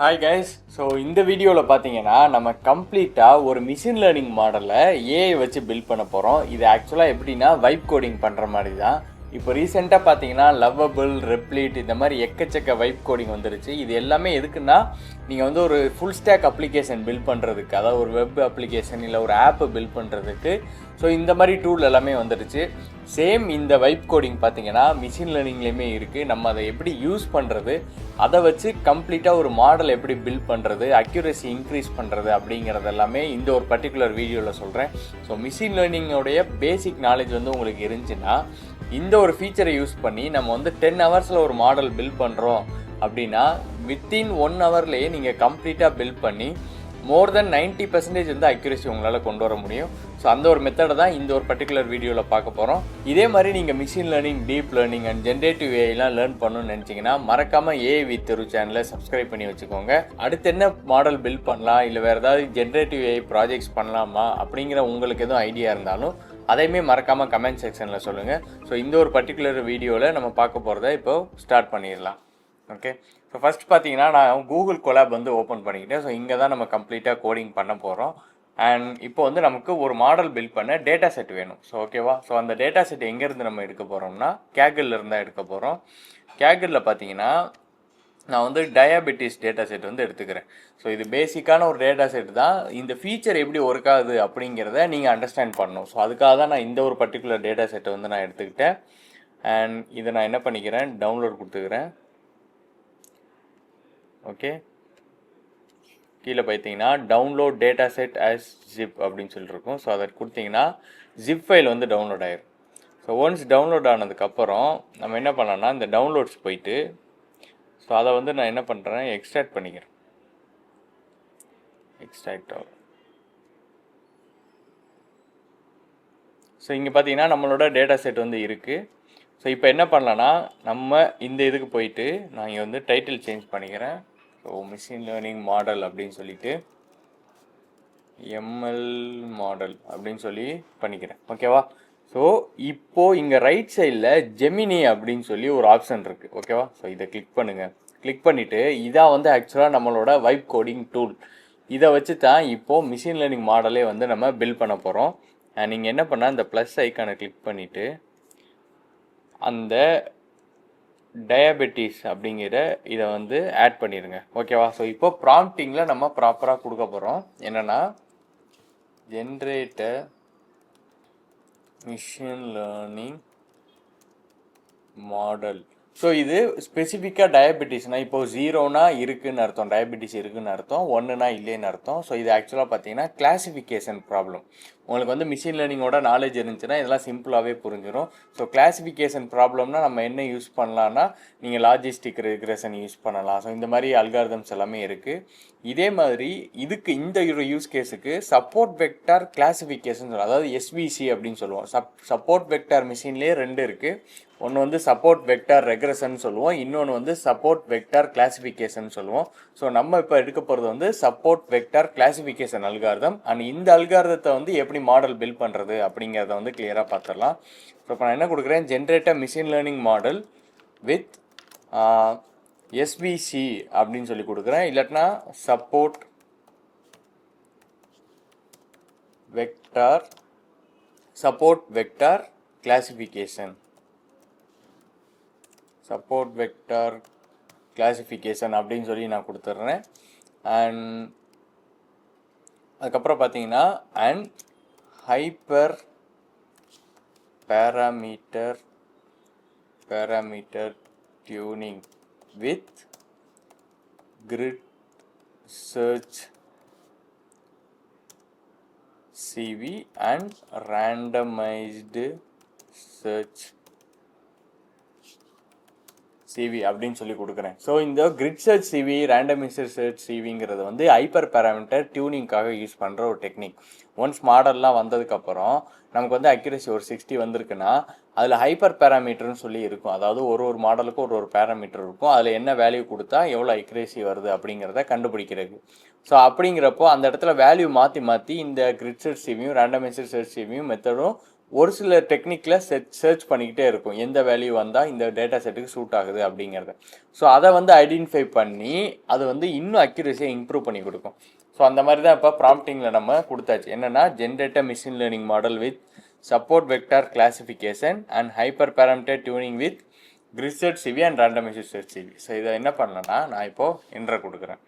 Hi guys. So இந்த வீடியோவில் பார்த்தீங்கன்னா நம்ம கம்ப்ளீட்டாக ஒரு மிஷின் லேர்னிங் மாடலை ஏஐ வச்சு பில்ட் பண்ண போகிறோம். இது ஆக்சுவலாக எப்படின்னா வைப் கோடிங் பண்ணுற மாதிரி தான். இப்போ ரீசெண்டாக பார்த்தீங்கன்னா லவ்வபிள், ரெப்ளிட் இந்த மாதிரி எக்கச்சக்க வைப் கோடிங் வந்துருச்சு. இது எல்லாமே எதுக்குன்னா நீங்கள் வந்து ஒரு ஃபுல் ஸ்டாக் அப்ளிகேஷன் பில்ட் பண்ணுறதுக்கு, அதாவது ஒரு வெப் அப்ளிகேஷன் இல்லை ஒரு ஆப்பு பில்ட் பண்ணுறதுக்கு. ஸோ இந்த மாதிரி டூல் எல்லாமே வந்துடுச்சு. சேம் இந்த வைப் கோடிங் பார்த்தீங்கன்னா மிஷின் லேர்னிங்லேயுமே இருக்குது. நம்ம அதை எப்படி யூஸ் பண்ணுறது, அதை வச்சு கம்ப்ளீட்டாக ஒரு மாடல் எப்படி பில்ட் பண்ணுறது, அக்யூரசி இன்க்ரீஸ் பண்ணுறது அப்படிங்கிறது எல்லாமே இந்த ஒரு பர்டிகுலர் வீடியோவில் சொல்கிறேன். ஸோ மிஷின் லேர்னிங்கோடைய பேசிக் நாலேஜ் வந்து உங்களுக்கு இருந்துச்சுன்னா இந்த ஒரு ஃபீச்சரை யூஸ் பண்ணி நம்ம வந்து 10 ஹவர்ஸில் ஒரு மாடல் பில்ட் பண்ணுறோம் அப்படின்னா வித்தின் 1 ஹவர்லேயே நீங்கள் கம்ப்ளீட்டாக பில்ட் பண்ணி மோர் தென் 90% வந்து அக்யூரசி உங்களால் கொண்டு வர முடியும். ஸோ அந்த ஒரு மெத்தடை தான் இந்த ஒரு பர்டிகுலர் வீடியோவில் பார்க்க போகிறோம். இதே மாதிரி நீங்கள் machine learning, deep learning and generative ஏஐலாம் லேர்ன் பண்ணணும்னு நினச்சிங்கன்னா மறக்காமல் ஏஐ வித் தெரு சேனலை சப்ஸ்கிரைப் பண்ணி வச்சுக்கோங்க. அடுத்து என்ன மாடல் பில்ட் பண்ணலாம், இல்லை வேறு ஏதாவது ஜென்ரேட்டிவ் ஏஐ ப்ராஜெக்ட்ஸ் பண்ணலாமா அப்படிங்கிற உங்களுக்கு எதுவும் ஐடியா இருந்தாலும் அதையுமே மறக்காமல் கமெண்ட் செக்ஷனில் சொல்லுங்கள். ஸோ இந்த ஒரு பர்டிகுலர் வீடியோவில் நம்ம பார்க்க போகிறத இப்போ ஸ்டார்ட் பண்ணிடலாம். ஓகே, ஸோ ஃபஸ்ட் பார்த்தீங்கன்னா நான் கூகுள் கொலாப் வந்து ஓப்பன் பண்ணிக்கிட்டேன். ஸோ இங்கே தான் நம்ம கம்ப்ளீட்டாக கோடிங் பண்ண போகிறோம். அண்ட் இப்போ வந்து நமக்கு ஒரு மாடல் பில்ட் பண்ண டேட்டா செட் வேணும். ஸோ ஓகேவா, ஸோ அந்த டேட்டா செட் எங்கேருந்து நம்ம எடுக்க போகிறோம்னா கேகில் இருந்தால் எடுக்க போகிறோம். கேகில் பார்த்தீங்கன்னா நான் வந்து டயாபெட்டிஸ் டேட்டா செட் வந்து எடுத்துக்கிறேன். ஸோ இது பேசிக்கான ஒரு டேட்டா செட் தான். இந்த ஃபீச்சர் எப்படி ஒர்க் ஆகுது அப்படிங்கிறத நீங்கள் அண்டர்ஸ்டாண்ட் பண்ணணும். ஸோ அதுக்காக தான் நான் இந்த ஒரு பர்டிகுலர் டேட்டா செட்டை வந்து நான் எடுத்துக்கிட்டேன். அண்ட் இதை நான் என்ன பண்ணிக்கிறேன், டவுன்லோட் கொடுத்துக்கிறேன். ஓகே, கீழே பார்த்தீங்கன்னா download data set as zip அப்படின்னு சொல்லியிருக்கோம். ஸோ அதை கொடுத்தீங்கன்னா ஜிப் ஃபைல் வந்து டவுன்லோட் ஆயிரும். ஸோ ஒன்ஸ் டவுன்லோட் ஆனதுக்கப்புறம் நம்ம என்ன பண்ணலாம்னா இந்த டவுன்லோட்ஸ் போயிட்டு ஸோ அதை வந்து நான் என்ன பண்ணுறேன், எக்ஸ்ட்ராக்ட் பண்ணிக்கிறேன். எக்ஸ்ட்ராக்ட் ஆகும். ஸோ இங்கே பார்த்தீங்கன்னா நம்மளோட டேட்டா செட் வந்து இருக்குது. ஸோ இப்போ என்ன பண்ணலான்னா நம்ம இந்த இதுக்கு போயிட்டு நான் இங்கே வந்து டைட்டில் சேஞ்ச் பண்ணிக்கிறேன். ஸோ மிஷின் லேர்னிங் மாடல் அப்படின்னு சொல்லிட்டு எம்எல் மாடல் அப்படின்னு சொல்லி பண்ணிக்கிறேன். ஓகேவா, ஸோ இப்போது இங்கே ரைட் சைடில் ஜெமினி அப்படின்னு சொல்லி ஒரு ஆப்ஷன் இருக்குது. ஓகேவா, ஸோ இதை கிளிக் பண்ணுங்கள். கிளிக் பண்ணிவிட்டு இதான் வந்து ஆக்சுவலாக நம்மளோட வைப் கோடிங் டூல். இதை வச்சு தான் இப்போது மிஷின் லேர்னிங் மாடலே வந்து நம்ம பில்ட் பண்ண போகிறோம். நீங்கள் என்ன பண்ணால் இந்த ப்ளஸ் ஐக்கானை கிளிக் பண்ணிவிட்டு அந்த டயாபெட்டிஸ் அப்படிங்கிற இதை வந்து ஆட் பண்ணிடுங்க. ஓகேவா, ஸோ இப்போ ப்ராம்ப்டிங்கில் நம்ம ப்ராப்பராக கொடுக்க போகிறோம். என்னென்னா generator machine learning model. So இது ஸ்பெசிஃபிக்காக டயபெட்டிஸ்னால் இப்போ 0னா இருக்குதுன்னு அர்த்தம், டயபெட்டிஸ் இருக்குதுன்னு அர்த்தம், 1னா இல்லைன்னு அர்த்தம். ஸோ இது ஆக்சுவலாக பார்த்தீங்கன்னா கிளாசிஃபிகேஷன் ப்ராப்ளம். உங்களுக்கு வந்து மிஷின் லேர்னிங்கோட நாலேஜ் இருந்துச்சுன்னா இதெல்லாம் சிம்பிளாகவே புரிஞ்சிடும். ஸோ கிளாசிஃபிகேஷன் ப்ராப்ளம்னா நம்ம என்ன யூஸ் பண்ணலான்னா நீங்கள் லாஜிஸ்டிக் ரெக்ரெஷன் யூஸ் பண்ணலாம். ஸோ இந்த மாதிரி அல்காரிதம்ஸ் எல்லாமே இருக்குது. இதே மாதிரி இதுக்கு இந்த யூஸ் கேஸுக்கு சப்போர்ட் வெக்டார் கிளாசிஃபிகேஷன், அதாவது எஸ்விசி அப்படின்னு சொல்லுவோம். சப்போர்ட் வெக்டார் மிஷின்லேயே 2 இருக்குது. ஒன்று வந்து சப்போர்ட் வெக்டார் ரெக்ரெஷன் சொல்லுவோம், இன்னொன்று வந்து சப்போர்ட் வெக்டார் கிளாசிஃபிகேஷன் சொல்லுவோம். ஸோ நம்ம இப்போ எடுக்க போகிறது வந்து support vector classification algorithm. And இந்த அல்காரிதத்தை வந்து எப்படி மாடல் பில்ட் பண்ணுறது அப்படிங்கிறத வந்து கிளியராக பார்த்துடலாம். ஸோ இப்போ நான் என்ன கொடுக்குறேன், generator machine learning model with SVC அப்படின்னு சொல்லி கொடுக்குறேன். இல்லாட்டினா support vector classification, support vector classification அப்படின்னு சொல்லி நான் கொடுத்துட்றேன். அண்ட் அதுக்கப்புறம் பார்த்தீங்கன்னா and hyper parameter tuning with grid search CV and randomized search CV அப்படின்னு சொல்லி கொடுக்குறேன். ஸோ இந்த grid search CV, randomized search சிவிங்கிறது வந்து ஹைப்பர் பேராமீட்டர் டியூனிங்காக யூஸ் பண்ணுற ஒரு டெக்னிக். ஒன்ஸ் மாடல்லாம் வந்ததுக்கப்புறம் நமக்கு வந்து அக்யூரசி ஒரு 60 வந்திருக்குன்னா அதில் ஹைப்பர் பேராமீட்டர்னு சொல்லி இருக்கும். அதாவது ஒரு மாடலுக்கும் ஒரு பேராமீட்டர் இருக்கும். அதில் என்ன வேல்யூ கொடுத்தா எவ்வளோ அக்யூரசி வருது அப்படிங்கிறத கண்டுபிடிக்கிறது. ஸோ அப்படிங்கிறப்போ அந்த இடத்துல வேல்யூ மாற்றி இந்த கிரிட் சர்ச் சிவியும் ரேண்டமைஸ்டு சர்ச் சிவியும் மெத்தடும் ஒரு சில டெக்னிக்கில் சர்ச் பண்ணிக்கிட்டே இருக்கும் எந்த வேல்யூ வந்தால் இந்த டேட்டா செட்டுக்கு சூட் ஆகுது அப்படிங்கிறத. ஸோ அதை வந்து ஐடென்டிஃபை பண்ணி அது வந்து இன்னும் அக்யூரஸியை இம்ப்ரூவ் பண்ணி கொடுக்கும். ஸோ அந்த மாதிரி தான் இப்போ ப்ராம்ப்டிங்கில் நம்ம கொடுத்தாச்சு. என்னென்னா generate machine learning model with support vector classification and hyper parameter tuning with grid set CV and randomised set CV. So இதை என்ன பண்ணலன்னா நான் இப்போது என்ட்ரை கொடுக்குறேன்.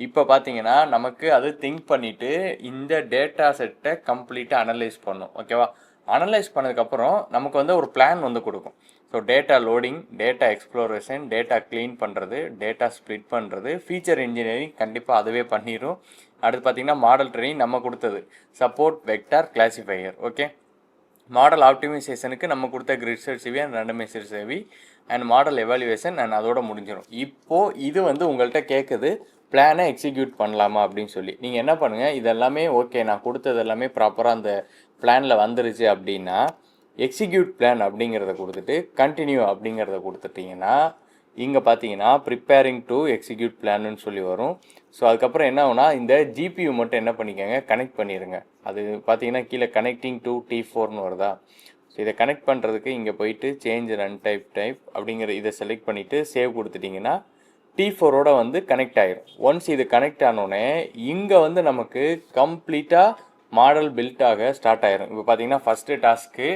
இப்போ பார்த்தீங்கன்னா நமக்கு அது திங்க் பண்ணிவிட்டு இந்த டேட்டா செட்டை கம்ப்ளீட்டாக அனலைஸ் பண்ணும். ஓகேவா? அனலைஸ் பண்ணதுக்கப்புறம் நமக்கு வந்து ஒரு பிளான் வந்து கொடுக்கும். So data loading, data exploration, data clean பண்ணுறது, டேட்டா ஸ்ப்ளிட் பண்ணுறது, ஃபீச்சர் இன்ஜினியரிங் கண்டிப்பாக அதுவே பண்ணிடும். அடுத்து பார்த்திங்கன்னா மாடல் ட்ரெயினிங் நம்ம கொடுத்தது support vector classifier. Okay, model ஆப்டிமைசேஷனுக்கு நம்ம கொடுத்த grid set CV and randomized CV and model evaluation and அதோட முடிஞ்சிடும். இப்போது இது வந்து உங்கள்கிட்ட கேட்குது பிளானை எக்ஸிக்யூட் பண்ணலாமா அப்படின்னு சொல்லி. நீங்கள் என்ன பண்ணுங்கள், இதெல்லாமே ஓகே நான் கொடுத்தது எல்லாமே ப்ராப்பராக அந்த பிளானில் வந்துருச்சு அப்படின்னா எக்ஸிக்யூட் பிளான் அப்படிங்கிறத கொடுத்துட்டு கண்டினியூ அப்படிங்கிறத கொடுத்துட்டிங்கன்னா இங்கே பார்த்தீங்கன்னா ப்ரிப்பேரிங் டு எக்ஸிக்யூட் பிளான்னு சொல்லி வரும். ஸோ அதுக்கப்புறம் என்ன ஆகுனா இந்த ஜிபியூ மட்டும் என்ன பண்ணிக்கோங்க, கனெக்ட் பண்ணிடுங்க. அது பார்த்தீங்கன்னா கீழே கனெக்டிங் டு T4ன்னு வருதா. ஸோ இதை கனெக்ட் பண்ணுறதுக்கு இங்கே போயிட்டு சேஞ்ச் ரன் டைப் அப்படிங்கிற இதை செலக்ட் பண்ணிவிட்டு சேவ் கொடுத்துட்டிங்கன்னா T4ஓட வந்து கனெக்ட் ஆகிரும். ஒன்ஸ் இது கனெக்ட் ஆனோடனே இங்கே வந்து நமக்கு கம்ப்ளீட்டாக மாடல் பில்ட் ஆக ஸ்டார்ட் ஆயிரும். இப்போ பார்த்தீங்கன்னா first task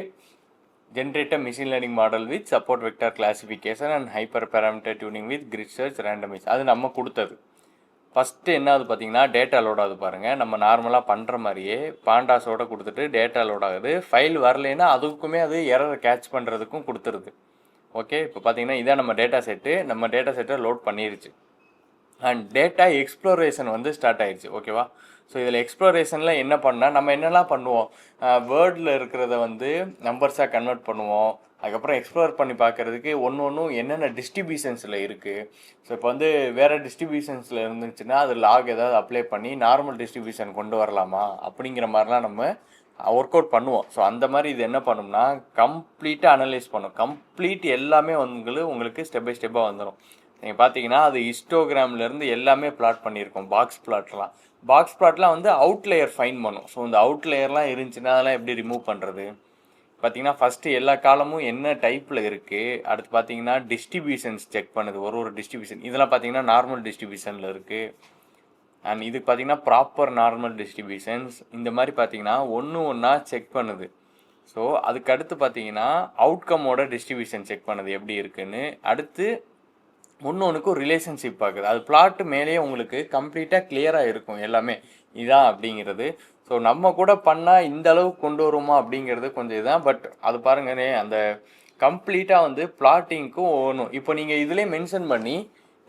generate machine learning model with support vector classification and hyper parameter tuning with grid search randomise. அது நம்ம கொடுத்தது. ஃபஸ்ட்டு என்னாவது பார்த்தீங்கன்னா டேட்டா லோட் ஆகுது பாருங்கள். நம்ம நார்மலாக பண்ணுற மாதிரியே பாண்டாஸோட கொடுத்துட்டு டேட்டா லோட் ஆகுது. ஃபைல் வரலைன்னா அதுக்குமே அது எரரை கேட்ச் பண்ணுறதுக்கும் கொடுத்துருது. ஓகே, இப்போ பார்த்தீங்கன்னா இதான் நம்ம டேட்டா செட்டு. நம்ம டேட்டா செட்டை லோட் பண்ணிருச்சு அண்ட் டேட்டா எக்ஸ்ப்ளோரேஷன் வந்து ஸ்டார்ட் ஆயிடுச்சு. ஓகேவா? ஸோ இதில் எக்ஸ்ப்ளோரேஷனில் என்ன பண்ணால் நம்ம என்னெல்லாம் பண்ணுவோம், வேர்டில் இருக்கிறத வந்து நம்பர்ஸாக கன்வெர்ட் பண்ணுவோம். அதுக்கப்புறம் எக்ஸ்ப்ளோர் பண்ணி பார்க்குறதுக்கு ஒன்றும் என்னென்ன டிஸ்ட்ரிபியூஷன்ஸில் இருக்குது. ஸோ இப்போ வந்து வேறு டிஸ்ட்ரிபியூஷன்ஸில் இருந்துச்சுன்னா அது லாக் ஏதாவது அப்ளை பண்ணி நார்மல் டிஸ்ட்ரிபியூஷன் கொண்டு வரலாமா அப்படிங்கிற மாதிரிலாம் நம்ம ஒர்க் அவுட் பண்ணுவோம். ஸோ அந்த மாதிரி இது என்ன பண்ணும்னா கம்ப்ளீட்டாக அனலைஸ் பண்ணும். கம்ப்ளீட் எல்லாமே உங்களுக்கு ஸ்டெப் பை ஸ்டெப்பாக வந்துடும். நீங்கள் பார்த்தீங்கன்னா அது ஹிஸ்டோகிராம்லேருந்து எல்லாமே பிளாட் பண்ணியிருக்கோம். பாக்ஸ் பிளாட்லாம் வந்து அவுட்லேயர் ஃபைன் பண்ணும். ஸோ இந்த அவுட்லேயர்லாம் இருந்துச்சுன்னா அதெல்லாம் எப்படி ரிமூவ் பண்ணுறது. பார்த்தீங்கன்னா ஃபஸ்ட்டு எல்லா காலமும் என்ன டைப்பில் இருக்குது. அடுத்து பார்த்தீங்கன்னா டிஸ்ட்ரிபியூஷன்ஸ் செக் பண்ணுது. ஒரு டிஸ்ட்ரிபியூஷன் இதெல்லாம் பார்த்தீங்கன்னா நார்மல் டிஸ்ட்ரிபியூஷனில் இருக்குது. அண்ட் இதுக்கு பார்த்தீங்கன்னா ப்ராப்பர் நார்மல் டிஸ்ட்ரிபியூஷன்ஸ் இந்த மாதிரி பார்த்தீங்கன்னா ஒன்றா செக் பண்ணுது. ஸோ அதுக்கடுத்து பார்த்தீங்கன்னா அவுட்கமோட டிஸ்ட்ரிபியூஷன் செக் பண்ணுது எப்படி இருக்குன்னு. அடுத்து ஒன்றுக்கும் ரிலேஷன்ஷிப் பார்க்குது. அது பிளாட்டு மேலேயே உங்களுக்கு கம்ப்ளீட்டாக கிளியராக இருக்கும் எல்லாமே இதான் அப்படிங்கிறது. ஸோ நம்ம கூட பண்ணால் இந்த அளவுக்கு கொண்டு வருமா அப்படிங்கிறது கொஞ்சம் இதுதான். பட் அது பாருங்கண்ணே அந்த கம்ப்ளீட்டாக வந்து பிளாட்டிங்க்கும் ஒன்றும் இப்போ நீங்கள் இதிலே மென்ஷன் பண்ணி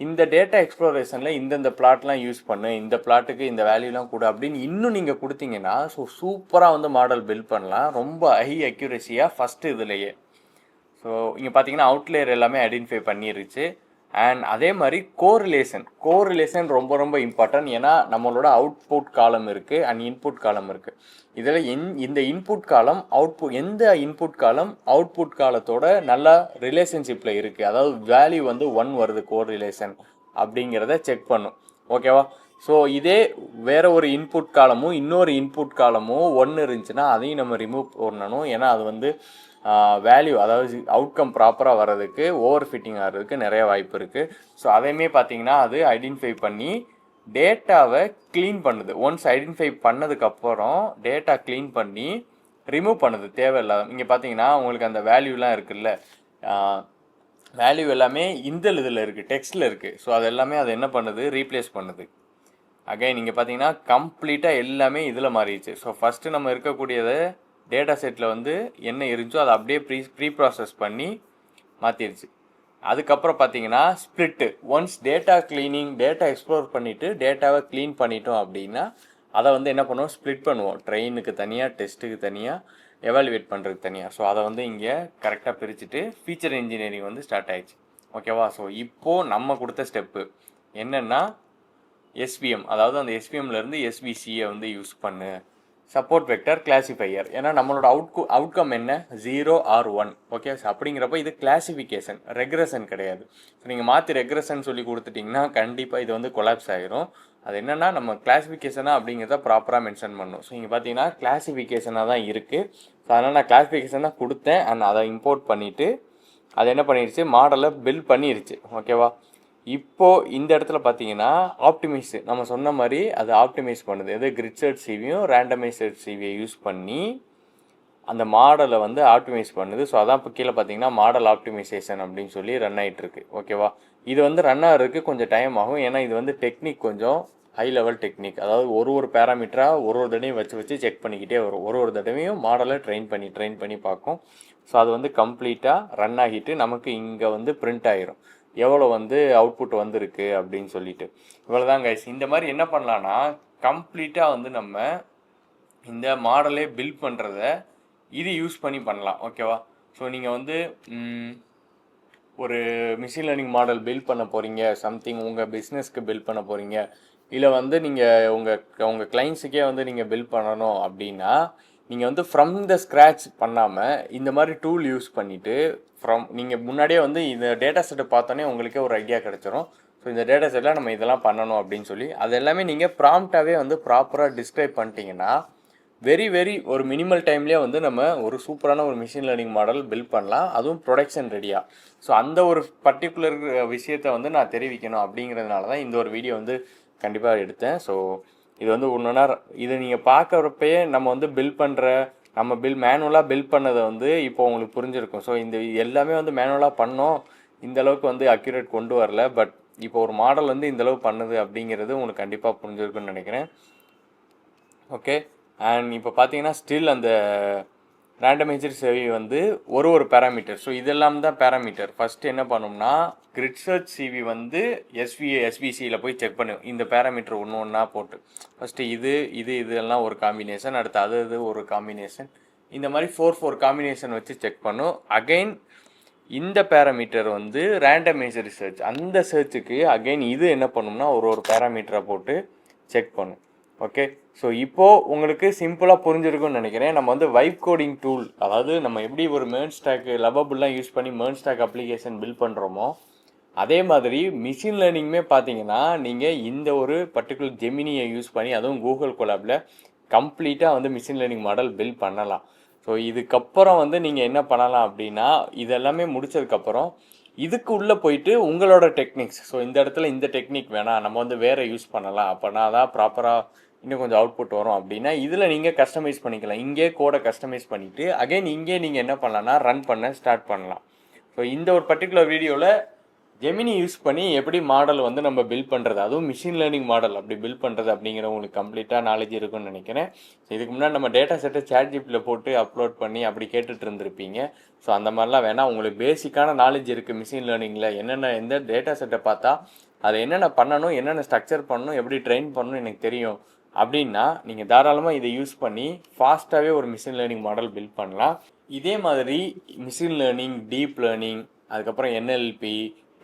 இந்த டேட்டா எக்ஸ்ப்ளோரேஷனில் இந்தந்த பிளாட்லாம் யூஸ் பண்ணு, இந்த பிளாட்டுக்கு இந்த வேல்யூலாம் கூட அப்படின்னு இன்னும் நீங்கள் கொடுத்தீங்கன்னா ஸோ சூப்பராக வந்து மாடல் பில்ட் பண்ணலாம். ரொம்ப ஹை அக்யூரஸியாக ஃபஸ்ட்டு இதுலேயே. ஸோ இங்கே பார்த்தீங்கன்னா அவுட்லேயர் எல்லாமே ஐடென்டிஃபை பண்ணிருச்சு. அண்ட் அதே மாதிரி கோரிலேஷன் ரொம்ப இம்பார்ட்டன்ட். ஏன்னா நம்மளோட அவுட்புட் காலம் இருக்குது அண்ட் இன்புட் காலம் இருக்குது. இதில் இந்த இன்புட் காலம் எந்த இன்புட் காலம் அவுட்புட் காலத்தோட நல்லா ரிலேஷன்ஷிப்பில் இருக்குது. அதாவது வேல்யூ வந்து 1 வருது கோரிலேஷன் அப்படிங்கிறத செக் பண்ணும். ஓகேவா? ஸோ இதே வேறு ஒரு இன்புட் காலமும் இன்னொரு இன்புட் காலமும் 1 இருந்துச்சுன்னா அதையும் நம்ம ரிமூவ் பண்ணணும். ஏன்னா அது வந்து வேல்யூ அதாவது அவுட்கம் ப்ராப்பராக வர்றதுக்கு ஓவர் ஃபிட்டிங் ஆகிறதுக்கு நிறைய வாய்ப்பு இருக்குது. ஸோ அதையுமே பார்த்தீங்கன்னா அது ஐடென்டிஃபை பண்ணி டேட்டாவை க்ளீன் பண்ணுது. ஒன்ஸ் ஐடென்டிஃபை பண்ணதுக்கப்புறம் டேட்டா க்ளீன் பண்ணி ரிமூவ் பண்ணுது தேவையில்லாத. இங்கே பார்த்தீங்கன்னா உங்களுக்கு அந்த வேல்யூலாம் இருக்குல்ல, வேல்யூ எல்லாமே இந்த இதில் இருக்குது, டெக்ஸ்ட்டில் இருக்குது. ஸோ அது எல்லாமே அது என்ன பண்ணுது, ரீப்ளேஸ் பண்ணுது. அகைன் இங்கே பார்த்தீங்கன்னா கம்ப்ளீட்டாக எல்லாமே இதில் மாறிடுச்சு. ஸோ ஃபஸ்ட்டு நம்ம இருக்கக்கூடியதை டேட்டா செட்டில் வந்து என்ன இருந்துச்சோ அதை அப்படியே ப்ரீ ப்ராசஸ் பண்ணி மாற்றிடுச்சு. அதுக்கப்புறம் பார்த்தீங்கன்னா ஸ்ப்ளிட்டு. ஒன்ஸ் டேட்டா எக்ஸ்ப்ளோர் பண்ணிவிட்டு டேட்டாவை க்ளீன் பண்ணிட்டோம் அப்படின்னா அதை வந்து என்ன பண்ணுவோம், ஸ்ப்ளிட் பண்ணுவோம். ட்ரெயினுக்கு தனியாக, டெஸ்ட்டுக்கு தனியாக, எவாலுவேட் பண்ணுறதுக்கு தனியாக. ஸோ அதை வந்து இங்கே கரெக்டாக பிரிச்சுட்டு ஃபீச்சர் இன்ஜினியரிங் வந்து ஸ்டார்ட் ஆயிடுச்சு. ஓகேவா? ஸோ இப்போது நம்ம கொடுத்த ஸ்டெப்பு என்னென்னா எஸ்விஎம், அதாவது அந்த எஸ்விஎம்லேருந்து எஸ்விசியை வந்து யூஸ் பண்ணு. Support vector classifier. ஏன்னா நம்மளோட அவுட்கம் என்ன 0 ஆர் 1. ஓகே, அப்படிங்கிறப்ப இது கிளாசிஃபிகேஷன், ரெக்ரெஷன் கிடையாது. ஸோ நீங்கள் மாற்றி ரெக்ரெஷன் சொல்லி கொடுத்துட்டிங்கன்னா கண்டிப்பாக இது வந்து கொலாப்ஸ் ஆகிரும். அது என்னென்னா நம்ம கிளாசிஃபிகேஷனாக அப்படிங்கிறத ப்ராப்பராக மென்ஷன் பண்ணணும். ஸோ இங்கே பார்த்தீங்கன்னா கிளாசிஃபிகேஷனாக தான் இருக்குது. ஸோ அதனால் நான் கிளாசிஃபிகேஷன் தான் கொடுத்தேன். அண்ட் அதை இம்போர்ட் பண்ணிவிட்டு அது என்ன பண்ணிடுச்சு, மாடலை பில்ட் பண்ணிடுச்சு. ஓகேவா, இப்போது இந்த இடத்துல பார்த்தீங்கன்னா ஆப்டிமைஸ் நம்ம சொன்ன மாதிரி அது ஆப்டிமைஸ் பண்ணுது. எது கிரிட்சர்ட் சிவியும் ரேண்டமைசர்ட் சிவியை யூஸ் பண்ணி அந்த மாடலை வந்து ஆப்டிமைஸ் பண்ணுது. ஸோ அதான் இப்போ கீழே பார்த்தீங்கன்னா மாடல் ஆப்டிமைசேஷன் அப்படின்னு சொல்லி ரன் ஆகிட்டுருக்கு. ஓகேவா, இது வந்து ரன் ஆகிறதுக்கு கொஞ்சம் டைம் ஆகும். ஏன்னா இது வந்து டெக்னிக் கொஞ்சம் ஹை லெவல் டெக்னிக். அதாவது ஒரு பேராமீட்டராக ஒரு தடவையும் வச்சு செக் பண்ணிக்கிட்டே வரும். ஒரு தடவையும் மாடலை ட்ரெயின் பண்ணி பார்க்கும். ஸோ அது வந்து கம்ப்ளீட்டாக ரன் ஆகிட்டு நமக்கு இங்கே வந்து பிரிண்ட் ஆகிரும் எவ்வளோ வந்து அவுட்புட் வந்திருக்கு அப்படின்னு சொல்லிட்டு. இவ்வளோதான் கைஸ். இந்த மாதிரி என்ன பண்ணலான்னா கம்ப்ளீட்டாக வந்து நம்ம இந்த மாடலே பில்ட் பண்ணுறத இது யூஸ் பண்ணி பண்ணலாம். ஓகேவா, ஸோ நீங்கள் வந்து ஒரு மிஷின் லேர்னிங் மாடல் பில்ட் பண்ண போகிறீங்க, சம்திங் உங்கள் பிஸ்னஸ்க்கு பில்ட் பண்ண போகிறீங்க, இல்லை வந்து நீங்கள் உங்கள் கிளைண்ட்ஸுக்கே வந்து நீங்கள் பில்ட் பண்ணணும் அப்படின்னா நீங்கள் வந்து ஃப்ரம் த ஸ்க்ராட்ச் பண்ணாமல் இந்த மாதிரி டூல் யூஸ் பண்ணிவிட்டு நீங்கள் முன்னாடியே வந்து இந்த டேட்டா செட்டை பார்த்தோன்னே உங்களுக்கே ஒரு ஐடியா கிடச்சிரும். ஸோ இந்த டேட்டா செட்டில் நம்ம இதெல்லாம் பண்ணணும் அப்படின்னு சொல்லி அது எல்லாமே நீங்கள் ப்ராம்ப்டாகவே வந்து ப்ராப்பராக டிஸ்கிரைப் பண்ணிட்டீங்கன்னா வெரி ஒரு மினிமல் டைம்லேயே வந்து நம்ம ஒரு சூப்பரான ஒரு மிஷின் லேர்னிங் மாடல் பில்ட் பண்ணலாம், அதுவும் ப்ரொடக்ஷன் ரெடியாக. ஸோ அந்த ஒரு பர்டிகுலர் விஷயத்தை வந்து நான் தெரிவிக்கணும் அப்படிங்கிறதுனால தான் இந்த ஒரு வீடியோ வந்து கண்டிப்பாக எடுத்தேன். ஸோ இது வந்து ஒன்றுனா இதை நீங்கள் பார்க்குறப்பயே நம்ம வந்து மேனுவலாக பில்ட் பண்ணதை வந்து இப்போ உங்களுக்கு புரிஞ்சிருக்கும். ஸோ இந்த எல்லாமே வந்து மேனுவலாக பண்ணோம், இந்தளவுக்கு வந்து அக்யூரேட் கொண்டு வரல. பட் இப்போ ஒரு மாடல் வந்து இந்தளவு பண்ணுது அப்படிங்கிறது உங்களுக்கு கண்டிப்பாக புரிஞ்சிருக்குன்னு நினைக்கிறேன். ஓகே, அண்ட் இப்போ பார்த்தீங்கன்னா ஸ்டில் அந்த ரேண்டமைசர் சிவி வந்து ஒரு பேராமீட்டர். ஸோ இதெல்லாம் தான் பேராமீட்டர். ஃபஸ்ட்டு என்ன பண்ணோம்னா கிரிட் சர்ச் சிவி வந்து எஸ்விசியில் போய் செக் பண்ணும் இந்த பேராமீட்டர் ஒன்றா போட்டு. ஃபஸ்ட்டு இதெல்லாம் ஒரு காம்பினேஷன், அடுத்து அது ஒரு காம்பினேஷன், இந்த மாதிரி 4 காம்பினேஷன் வச்சு செக் பண்ணும். அகைன் இந்த பேராமீட்டர் வந்து ரேண்டமைசர் சர்ச், அந்த சர்ச்சுக்கு அகைன் இது என்ன பண்ணும்னா ஒரு பேராமீட்டரை போட்டு செக் பண்ணும். ஓகே, ஸோ இப்போது உங்களுக்கு சிம்பிளாக புரிஞ்சிருக்குன்னு நினைக்கிறேன். நம்ம வந்து வைப் கோடிங் டூல், அதாவது நம்ம எப்படி ஒரு மெர்ஜ் ஸ்டாக் லவ்வபுல்லாம் யூஸ் பண்ணி மெர்ஜ் ஸ்டாக் அப்ளிகேஷன் பில்ட் பண்ணுறோமோ அதே மாதிரி மிஷின் லேர்னிங்குமே பார்த்தீங்கன்னா நீங்கள் இந்த ஒரு பர்டிகுலர் ஜெமினியை யூஸ் பண்ணி, அதுவும் கூகுள் கொலாபில் கம்ப்ளீட்டாக வந்து மிஷின் லேர்னிங் மாடல் பில்ட் பண்ணலாம். ஸோ இதுக்கப்புறம் வந்து நீங்கள் என்ன பண்ணலாம் அப்படின்னா இதெல்லாமே முடிச்சதுக்கப்புறம் இதுக்கு உள்ளே போயிட்டு உங்களோட டெக்னிக்ஸ், ஸோ இந்த இடத்துல இந்த டெக்னிக் வேணாம், நம்ம வந்து வேறு யூஸ் பண்ணலாம், அப்போனா தான் ப்ராப்பராக இன்னும் கொஞ்சம் அவுட்புட் வரும் அப்படின்னா இதில் நீங்கள் கஸ்டமைஸ் பண்ணிக்கலாம். இங்கே கோடை கஸ்டமைஸ் பண்ணிவிட்டு அகைன் இங்கே நீங்கள் என்ன பண்ணலான்னா ரன் பண்ண ஸ்டார்ட் பண்ணலாம். ஸோ இந்த ஒரு பர்டிகுலர் வீடியோவில் ஜெமினி யூஸ் பண்ணி எப்படி மாடல் வந்து நம்ம பில்ட் பண்ணுறது, அதுவும் மிஷின் லேர்னிங் மாடல் அப்படி பில்ட் பண்ணுறது அப்படிங்கிற உங்களுக்கு கம்ப்ளீட்டாக நாலேஜ் இருக்குன்னு நினைக்கிறேன். ஸோ இதுக்கு முன்னாடி நம்ம டேட்டா செட்டை ChatGPTல போட்டு அப்லோட் பண்ணி அப்படி கேட்டுட்டு இருந்திருப்பீங்க. ஸோ அந்த மாதிரிலாம் வேணாம், உங்களுக்கு பேசிக்கான நாலேஜ் இருக்குது மிஷின் லேர்னிங்கில். எந்த டேட்டா செட்டை பார்த்தா அதை என்னென்ன பண்ணணும், என்னென்ன ஸ்ட்ரக்சர் பண்ணணும், எப்படி ட்ரெயின் பண்ணணும் எனக்கு தெரியும் அப்படின்னா நீங்கள் தாராளமாக இதை யூஸ் பண்ணி ஃபாஸ்ட்டாகவே ஒரு மிஷின் லேர்னிங் மாடல் பில்ட் பண்ணலாம். இதே மாதிரி மிஷின் லேர்னிங், டீப் லேர்னிங், அதுக்கப்புறம் NLP,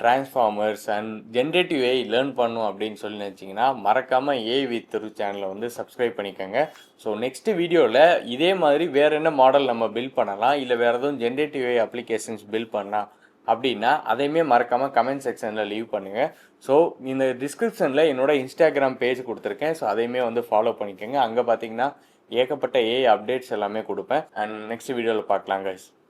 transformers and generative AI learn பண்ணும் அப்படின்னு சொல்லி நினச்சிங்கன்னா மறக்காமல் AI வித் திரு சேனலை வந்து சப்ஸ்கிரைப் பண்ணிக்கோங்க. ஸோ நெக்ஸ்ட் வீடியோவில் இதே மாதிரி வேறு என்ன மாடல் நம்ம பில்ட் பண்ணலாம், இல்லை வேறு எதுவும் ஜென்ரேட்டிவ் AI அப்ளிகேஷன்ஸ் பில்ட் பண்ணலாம் அப்படின்னா அதையுமே மறக்காமல் கமெண்ட் செக்ஷனில் லீவ் பண்ணுங்கள். ஸோ இந்த டிஸ்கிரிப்ஷனில் என்னோடய இன்ஸ்டாகிராம் பேஜ் கொடுத்துருக்கேன். ஸோ அதையுமே வந்து ஃபாலோ பண்ணிக்கோங்க. அங்கே பார்த்தீங்கன்னா ஏகப்பட்ட AI அப்டேட்ஸ் எல்லாமே கொடுப்பேன். அண்ட் நெக்ஸ்ட் வீடியோவில் பார்க்கலாம் கைஸ்.